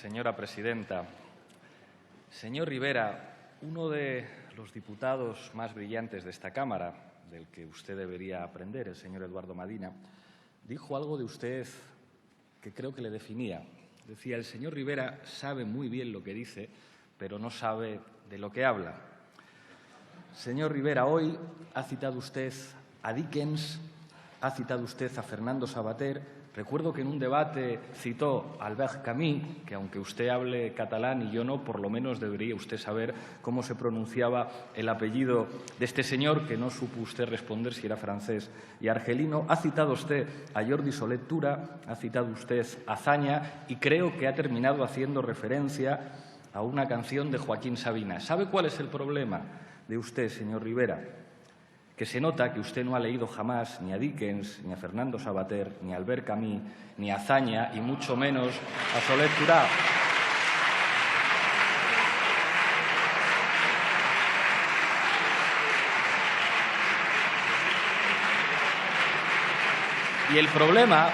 señora presidenta. Señor Rivera, uno de los diputados más brillantes de esta Cámara, del que usted debería aprender, el señor Eduardo Madina, dijo algo de usted que creo que le definía. Decía, el señor Rivera sabe muy bien lo que dice, pero no sabe de lo que habla. Señor Rivera, hoy ha citado usted a Dickens, ha citado usted a Fernando Savater. Recuerdo que en un debate citó a Albert Camus, que aunque usted hable catalán y yo no, por lo menos debería usted saber cómo se pronunciaba el apellido de este señor, que no supo usted responder si era francés y argelino. Ha citado usted a Jordi Soler Tura, ha citado usted a Azaña y creo que ha terminado haciendo referencia a una canción de Joaquín Sabina. ¿Sabe cuál es el problema de usted, señor Rivera? Que se nota que usted no ha leído jamás ni a Dickens, ni a Fernando Savater, ni a Albert Camus, ni a Azaña, y mucho menos a Soler Tura. Y el problema,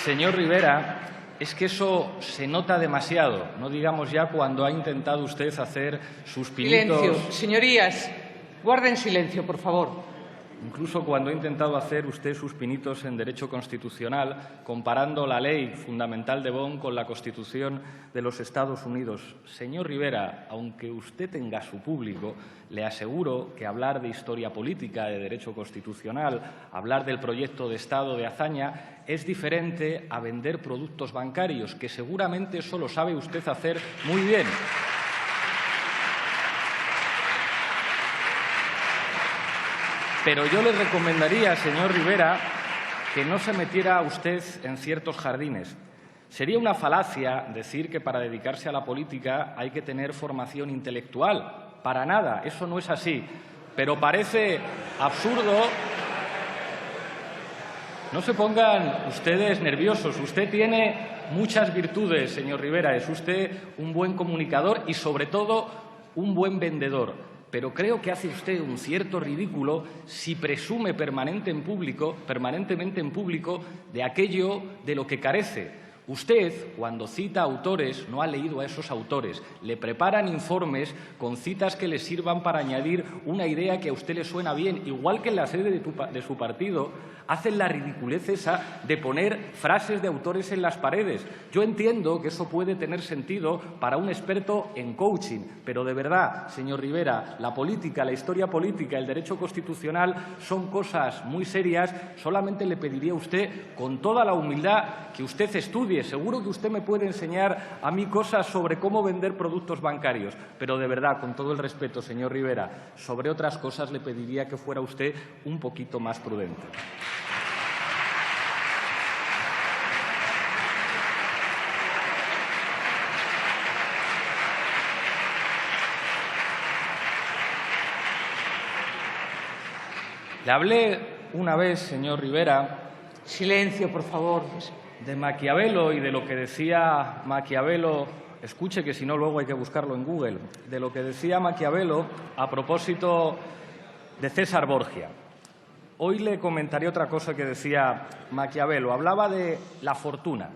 señor Rivera, es que eso se nota demasiado, no digamos ya cuando ha intentado usted hacer sus pinitos. Silencio, señorías. Guarden silencio, por favor. Incluso cuando ha intentado hacer usted sus pinitos en derecho constitucional, comparando la ley fundamental de Bonn con la Constitución de los Estados Unidos. Señor Rivera, aunque usted tenga su público, le aseguro que hablar de historia política, de derecho constitucional, hablar del proyecto de Estado de Azaña, es diferente a vender productos bancarios, que seguramente eso lo sabe usted hacer muy bien. Pero yo le recomendaría, señor Rivera, que no se metiera usted en ciertos jardines. Sería una falacia decir que para dedicarse a la política hay que tener formación intelectual. Para nada, eso no es así. Pero parece absurdo. No se pongan ustedes nerviosos. Usted tiene muchas virtudes, señor Rivera. Es usted un buen comunicador y, sobre todo, un buen vendedor. Pero creo que hace usted un cierto ridículo si presume permanentemente en público de aquello de lo que carece. Usted, cuando cita autores, no ha leído a esos autores. Le preparan informes con citas que le sirvan para añadir una idea que a usted le suena bien. Igual que en la sede de su partido, hacen la ridiculez esa de poner frases de autores en las paredes. Yo entiendo que eso puede tener sentido para un experto en coaching, pero de verdad, señor Rivera, la política, la historia política, el derecho constitucional son cosas muy serias. Solamente le pediría a usted, con toda la humildad, que usted estudie. Seguro que usted me puede enseñar a mí cosas sobre cómo vender productos bancarios, pero de verdad, con todo el respeto, señor Rivera, sobre otras cosas le pediría que fuera usted un poquito más prudente. Le hablé una vez, señor Rivera. Silencio, por favor. De Maquiavelo y de lo que decía Maquiavelo. Escuche, que si no luego hay que buscarlo en Google. De lo que decía Maquiavelo a propósito de César Borgia. Hoy le comentaré otra cosa que decía Maquiavelo. Hablaba de la fortuna.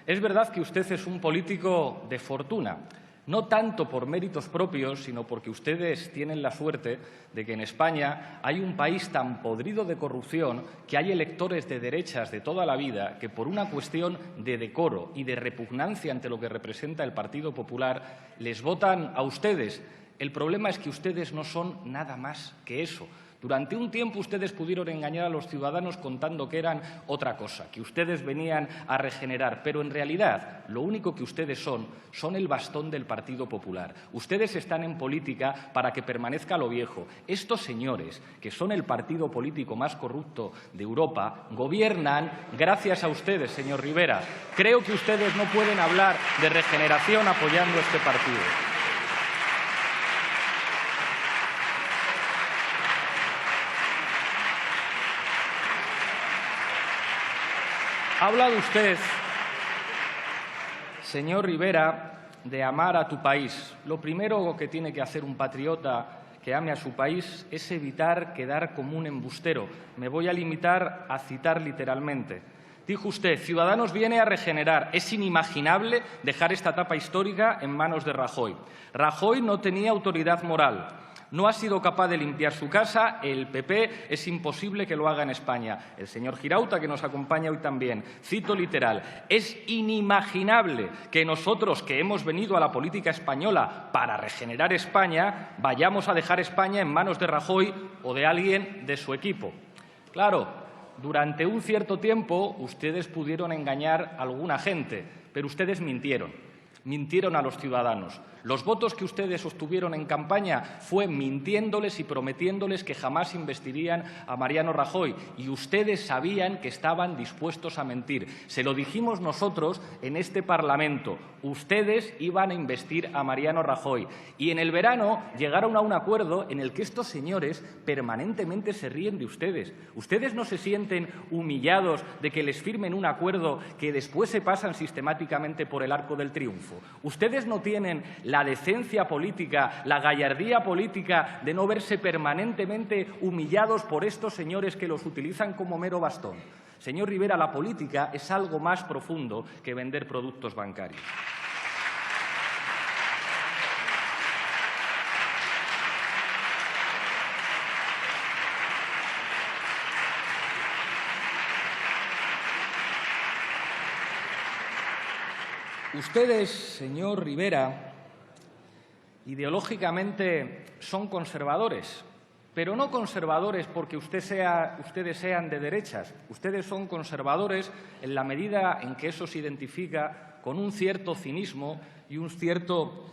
Es verdad que usted es un político de fortuna. No tanto por méritos propios, sino porque ustedes tienen la suerte de que en España hay un país tan podrido de corrupción que hay electores de derechas de toda la vida que, por una cuestión de decoro y de repugnancia ante lo que representa el Partido Popular, les votan a ustedes. El problema es que ustedes no son nada más que eso. Durante un tiempo ustedes pudieron engañar a los ciudadanos contando que eran otra cosa, que ustedes venían a regenerar, pero en realidad lo único que ustedes son el bastón del Partido Popular. Ustedes están en política para que permanezca lo viejo. Estos señores, que son el partido político más corrupto de Europa, gobiernan gracias a ustedes, señor Rivera. Creo que ustedes no pueden hablar de regeneración apoyando este partido. Ha hablado usted, señor Rivera, de amar a tu país. Lo primero que tiene que hacer un patriota que ame a su país es evitar quedar como un embustero. Me voy a limitar a citar literalmente. Dijo usted, Ciudadanos viene a regenerar. Es inimaginable dejar esta etapa histórica en manos de Rajoy. Rajoy no tenía autoridad moral. No ha sido capaz de limpiar su casa, el PP es imposible que lo haga en España. El señor Girauta, que nos acompaña hoy también, cito literal, es inimaginable que nosotros, que hemos venido a la política española para regenerar España, vayamos a dejar España en manos de Rajoy o de alguien de su equipo. Claro, durante un cierto tiempo ustedes pudieron engañar a alguna gente, pero ustedes mintieron a los ciudadanos. Los votos que ustedes obtuvieron en campaña fue mintiéndoles y prometiéndoles que jamás investirían a Mariano Rajoy. Y ustedes sabían que estaban dispuestos a mentir. Se lo dijimos nosotros en este Parlamento. Ustedes iban a investir a Mariano Rajoy. Y en el verano llegaron a un acuerdo en el que estos señores permanentemente se ríen de ustedes. Ustedes no se sienten humillados de que les firmen un acuerdo que después se pasan sistemáticamente por el arco del triunfo. Ustedes no tienen la decencia política, la gallardía política de no verse permanentemente humillados por estos señores que los utilizan como mero bastón. Señor Rivera, la política es algo más profundo que vender productos bancarios. Ustedes, señor Rivera, ideológicamente son conservadores, pero no conservadores porque ustedes sean de derechas. Ustedes son conservadores en la medida en que eso se identifica con un cierto cinismo y un cierto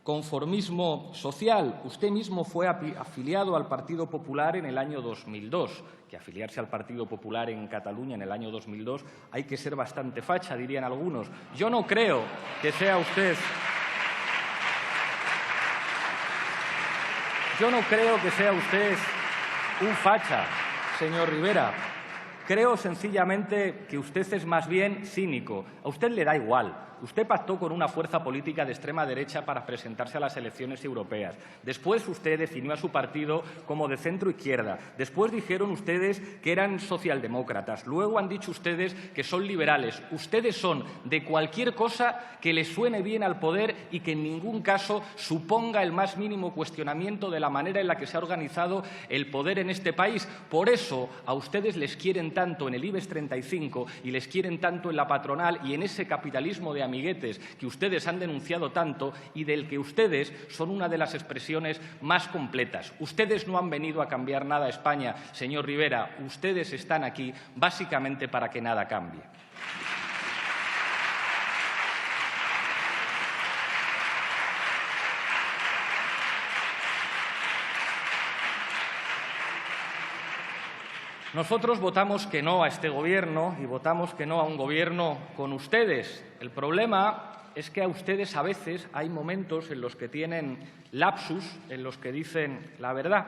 conformismo social. Usted mismo fue afiliado al Partido Popular en el año 2002. Que afiliarse al Partido Popular en Cataluña en el año 2002 hay que ser bastante facha, dirían algunos. Yo no creo que sea usted... Yo no creo que sea usted un facha, señor Rivera. Creo sencillamente que usted es más bien cínico. A usted le da igual. Usted pactó con una fuerza política de extrema derecha para presentarse a las elecciones europeas. Después usted definió a su partido como de centro-izquierda. Después dijeron ustedes que eran socialdemócratas. Luego han dicho ustedes que son liberales. Ustedes son de cualquier cosa que les suene bien al poder y que en ningún caso suponga el más mínimo cuestionamiento de la manera en la que se ha organizado el poder en este país. Por eso a ustedes les quieren tanto en el IBEX 35 y les quieren tanto en la patronal y en ese capitalismo de amiguetes que ustedes han denunciado tanto y del que ustedes son una de las expresiones más completas. Ustedes no han venido a cambiar nada a España, señor Rivera. Ustedes están aquí básicamente para que nada cambie. Nosotros votamos que no a este Gobierno y votamos que no a un Gobierno con ustedes. El problema es que a ustedes a veces hay momentos en los que tienen lapsus, en los que dicen la verdad.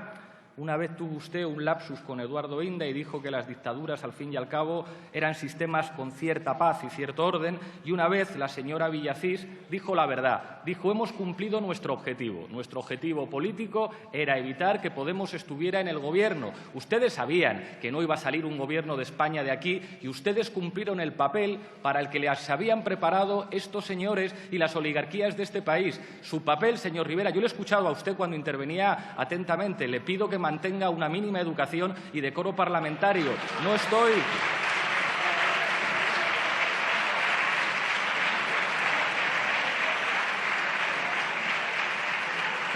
Una vez tuvo usted un lapsus con Eduardo Inda y dijo que las dictaduras, al fin y al cabo, eran sistemas con cierta paz y cierto orden. Y una vez la señora Villacís dijo la verdad. Dijo, hemos cumplido nuestro objetivo. Nuestro objetivo político era evitar que Podemos estuviera en el Gobierno. Ustedes sabían que no iba a salir un Gobierno de España de aquí y ustedes cumplieron el papel para el que les habían preparado estos señores y las oligarquías de este país. Su papel, señor Rivera, yo le he escuchado a usted cuando intervenía atentamente. Le pido que mantenga una mínima educación y decoro parlamentario.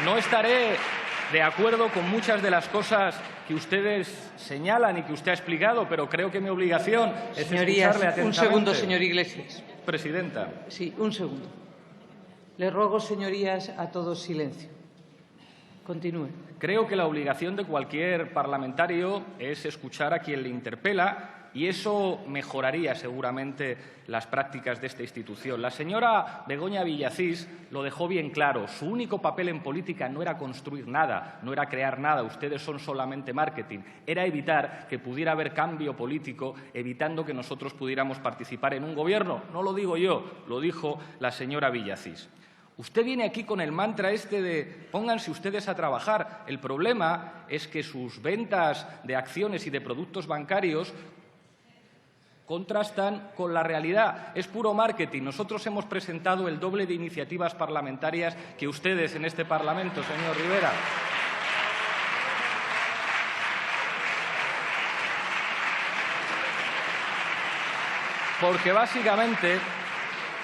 No estaré de acuerdo con muchas de las cosas que ustedes señalan y que usted ha explicado, pero creo que mi obligación es escucharle atentamente. Un segundo, señor Iglesias. Presidenta. Sí, un segundo. Le ruego, señorías, a todos silencio. Continúe. Creo que la obligación de cualquier parlamentario es escuchar a quien le interpela y eso mejoraría seguramente las prácticas de esta institución. La señora Begoña Villacís lo dejó bien claro. Su único papel en política no era construir nada, no era crear nada. Ustedes son solamente marketing. Era evitar que pudiera haber cambio político, evitando que nosotros pudiéramos participar en un Gobierno. No lo digo yo, lo dijo la señora Villacís. Usted viene aquí con el mantra este de pónganse ustedes a trabajar. El problema es que sus ventas de acciones y de productos bancarios contrastan con la realidad. Es puro marketing. Nosotros hemos presentado el doble de iniciativas parlamentarias que ustedes en este Parlamento, señor Rivera. Porque básicamente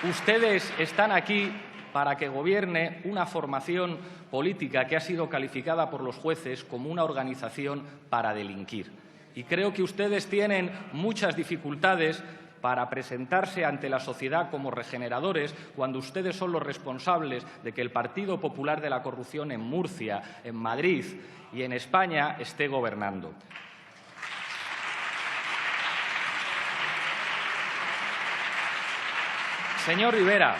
ustedes están aquí para que gobierne una formación política que ha sido calificada por los jueces como una organización para delinquir. Y creo que ustedes tienen muchas dificultades para presentarse ante la sociedad como regeneradores cuando ustedes son los responsables de que el Partido Popular de la Corrupción en Murcia, en Madrid y en España esté gobernando. Señor Rivera,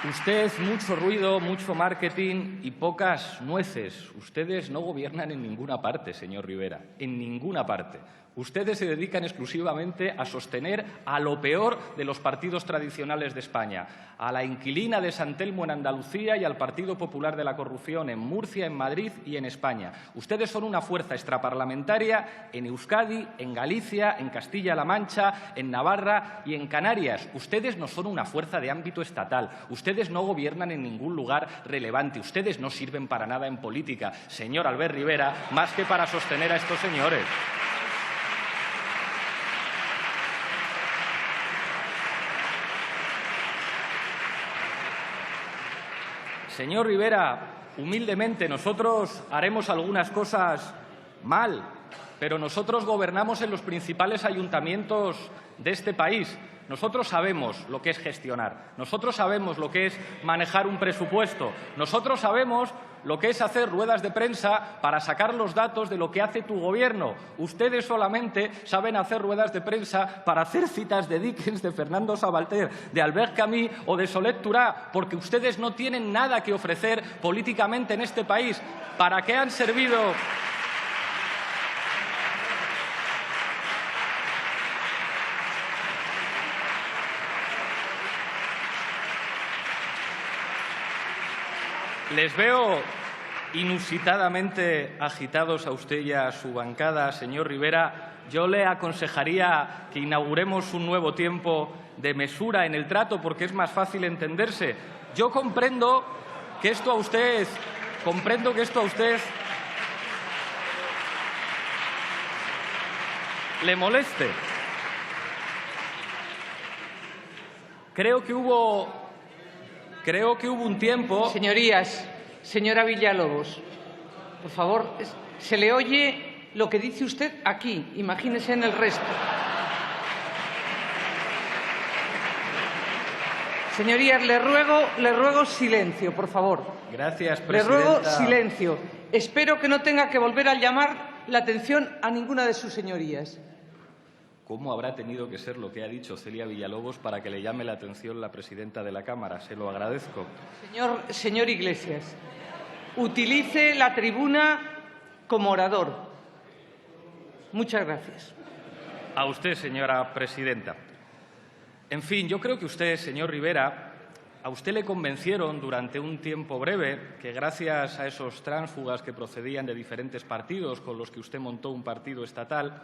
usted mucho ruido, mucho marketing y pocas nueces. Ustedes no gobiernan en ninguna parte, señor Rivera, en ninguna parte. Ustedes se dedican exclusivamente a sostener a lo peor de los partidos tradicionales de España, a la inquilina de San Telmo en Andalucía y al Partido Popular de la Corrupción en Murcia, en Madrid y en España. Ustedes son una fuerza extraparlamentaria en Euskadi, en Galicia, en Castilla-La Mancha, en Navarra y en Canarias. Ustedes no son una fuerza de ámbito estatal. Ustedes no gobiernan en ningún lugar relevante. Ustedes no sirven para nada en política, señor Albert Rivera, más que para sostener a estos señores. Señor Rivera, humildemente, nosotros haremos algunas cosas mal, pero nosotros gobernamos en los principales ayuntamientos de este país. Nosotros sabemos lo que es gestionar, nosotros sabemos lo que es manejar un presupuesto, nosotros sabemos lo que es hacer ruedas de prensa para sacar los datos de lo que hace tu gobierno. Ustedes solamente saben hacer ruedas de prensa para hacer citas de Dickens, de Fernando Sabater, de Albert Camus o de Solet Turá, porque ustedes no tienen nada que ofrecer políticamente en este país. ¿Para qué han servido? Les veo inusitadamente agitados a usted y a su bancada, señor Rivera. Yo le aconsejaría que inauguremos un nuevo tiempo de mesura en el trato, porque es más fácil entenderse. Yo comprendo que esto a usted le moleste. Creo que hubo un tiempo... Señorías, señora Villalobos, por favor, se le oye lo que dice usted aquí, imagínese en el resto. Señorías, le ruego silencio, por favor. Gracias, presidenta. Le ruego silencio. Espero que no tenga que volver a llamar la atención a ninguna de sus señorías. ¿Cómo habrá tenido que ser lo que ha dicho Celia Villalobos para que le llame la atención la presidenta de la Cámara? Se lo agradezco. Señor Iglesias, utilice la tribuna como orador. Muchas gracias. A usted, señora presidenta. En fin, yo creo que usted, señor Rivera, a usted le convencieron durante un tiempo breve que gracias a esos tránsfugas que procedían de diferentes partidos con los que usted montó un partido estatal,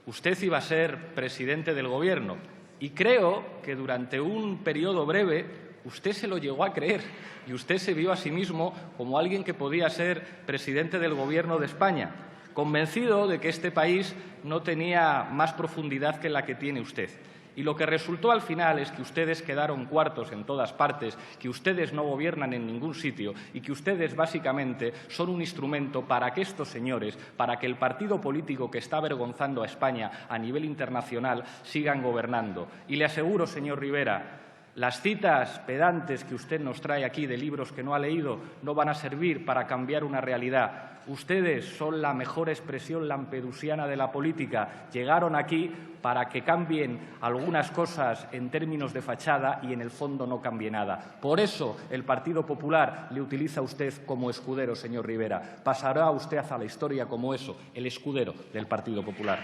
usted iba a ser presidente del Gobierno. Y creo que durante un periodo breve usted se lo llegó a creer y usted se vio a sí mismo como alguien que podía ser presidente del Gobierno de España, convencido de que este país no tenía más profundidad que la que tiene usted. Y lo que resultó al final es que ustedes quedaron cuartos en todas partes, que ustedes no gobiernan en ningún sitio y que ustedes básicamente son un instrumento para que estos señores, para que el partido político que está avergonzando a España a nivel internacional, sigan gobernando. Y le aseguro, señor Rivera, las citas pedantes que usted nos trae aquí de libros que no ha leído no van a servir para cambiar una realidad. Ustedes son la mejor expresión lampedusiana de la política. Llegaron aquí para que cambien algunas cosas en términos de fachada y en el fondo no cambie nada. Por eso el Partido Popular le utiliza a usted como escudero, señor Rivera. Pasará usted a la historia como eso, el escudero del Partido Popular.